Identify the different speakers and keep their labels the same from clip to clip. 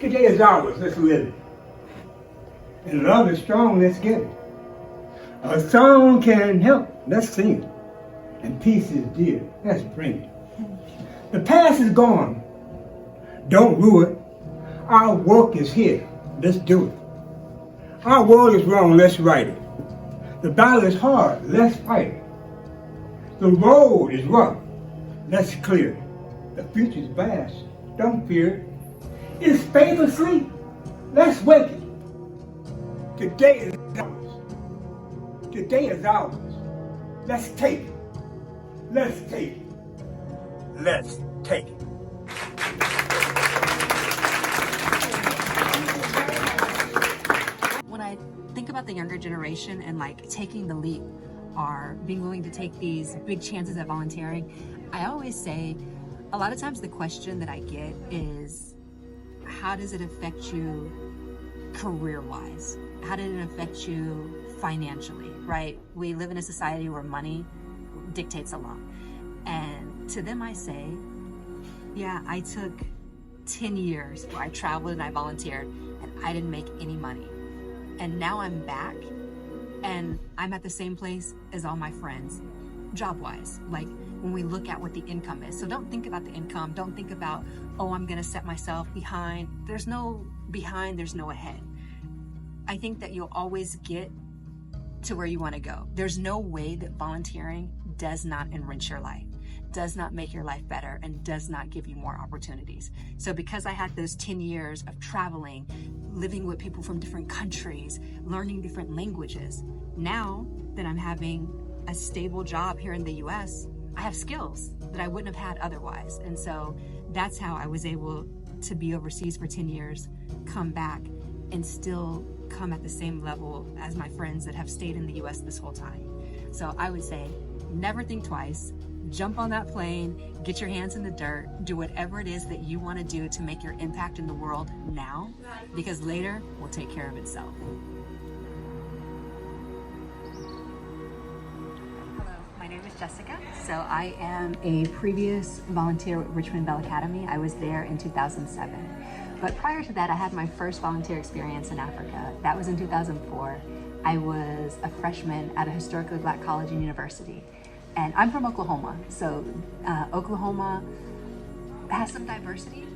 Speaker 1: Today is ours, let's live it. And love is strong, let's get it. A song can help, let's sing it. And peace is dear, let's bring it. The past is gone, don't rue it. Our work is here, let's do it. Our world is wrong, let's right it. The battle is hard, let's fight it. The road is rough, let's clear it. The future's vast, don't fear it. Is faith asleep? Let's wake it. Today is ours. Today is ours. Let's take it. Let's take it. Let's take it.
Speaker 2: When I think about the younger generation and like taking the leap or being willing to take these big chances at volunteering, I always say a lot of times the question that I get is, how does it affect you career-wise? How did it affect you financially, right? We live in a society where money dictates a lot. And to them I say, yeah, I took 10 years where I traveled and I volunteered and I didn't make any money. And now I'm back and I'm at the same place as all my friends, job-wise, like when we look at what the income is. So don't think about the income. Don't think about, oh, I'm gonna set myself behind. There's no behind, there's no ahead. I think that you'll always get to where you wanna go. There's no way that volunteering does not enrich your life, does not make your life better, and does not give you more opportunities. So because I had those 10 years of traveling, living with people from different countries, learning different languages, now that I'm having a stable job here in the US, I have skills that I wouldn't have had otherwise. And so that's how I was able to be overseas for 10 years, come back, and still come at the same level as my friends that have stayed in the US this whole time. So I would say, never think twice, jump on that plane, get your hands in the dirt, do whatever it is that you want to do to make your impact in the world now, because later will take care of itself. My name is Jessica. So I am a previous volunteer at Richmond Vale Academy. I was there in 2007. But prior to that, I had my first volunteer experience in Africa. That was in 2004. I was a freshman at a historically Black college and university. And I'm from Oklahoma. So Oklahoma has some diversity,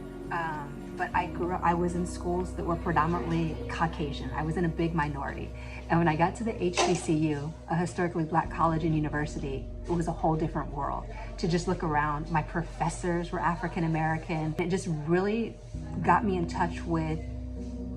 Speaker 2: but I was in schools that were predominantly Caucasian. I was in a big minority. And when I got to the HBCU, a historically Black college and university, it was a whole different world. To just look around, my professors were African American. It just really got me in touch with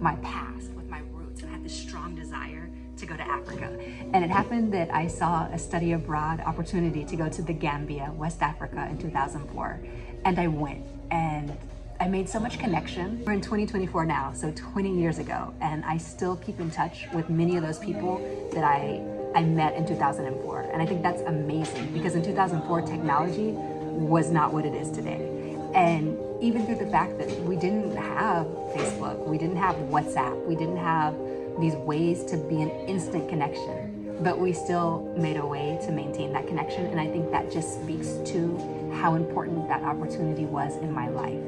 Speaker 2: my past, with my roots. I had this strong desire to go to Africa. And it happened that I saw a study abroad opportunity to go to the Gambia, West Africa in 2004. And I went, and I made so much connection. We're in 2024 now, so 20 years ago, and I still keep in touch with many of those people that I met in 2004. And I think that's amazing, because in 2004, technology was not what it is today. And even through the fact that we didn't have Facebook, we didn't have WhatsApp, we didn't have these ways to be an instant connection, but we still made a way to maintain that connection. And I think that just speaks to how important that opportunity was in my life.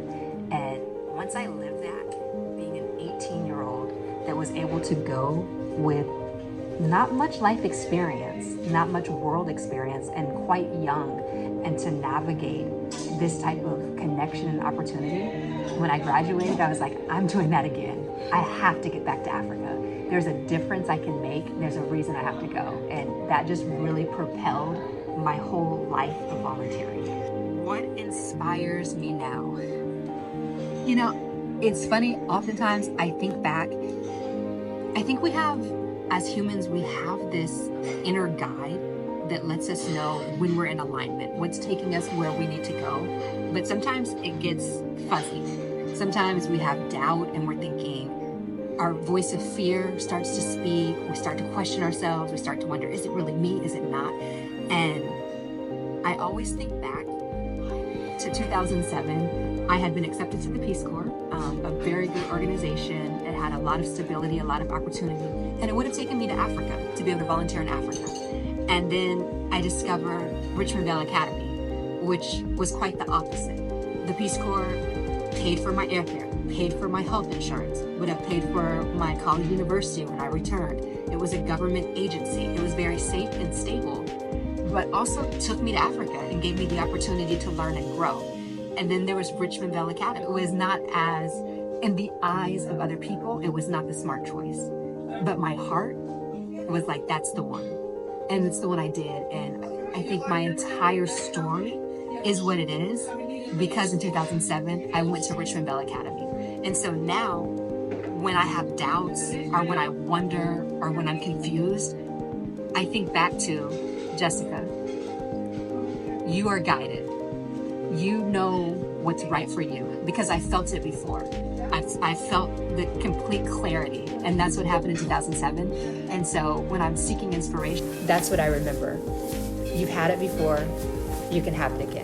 Speaker 2: And once I lived that, being an 18-year-old that was able to go with not much life experience, not much world experience, and quite young, and to navigate this type of connection and opportunity, when I graduated, I was like, I'm doing that again. I have to get back to Africa. There's a difference I can make. There's a reason I have to go. And that just really propelled my whole life of volunteering. What inspires me now? You know, it's funny, oftentimes I think back, I think we have, as humans, we have this inner guide that lets us know when we're in alignment, what's taking us where we need to go. But sometimes it gets fuzzy. Sometimes we have doubt and we're thinking, our voice of fear starts to speak, we start to question ourselves, we start to wonder, is it really me, is it not? And I always think back to 2007. I had been accepted to the Peace Corps, a very good organization. It had a lot of stability, a lot of opportunity, and it would have taken me to Africa to be able to volunteer in Africa. And then I discovered Richmond Vale Academy, which was quite the opposite. The Peace Corps paid for my airfare, paid for my health insurance, would have paid for my college university when I returned. It was a government agency. It was very safe and stable, but also took me to Africa and gave me the opportunity to learn and grow. And then there was Richmond Vale Academy. It was not as, in the eyes of other people, it was not the smart choice. But my heart was like, that's the one. And it's the one I did. And I think my entire story is what it is because in 2007, I went to Richmond Vale Academy. And so now, when I have doubts or when I wonder or when I'm confused, I think back to Jessica. You are guided. You know what's right for you because I felt it before. I felt the complete clarity, and that's what happened in 2007. And so when I'm seeking inspiration, that's what I remember. You've had it before, you can have it again.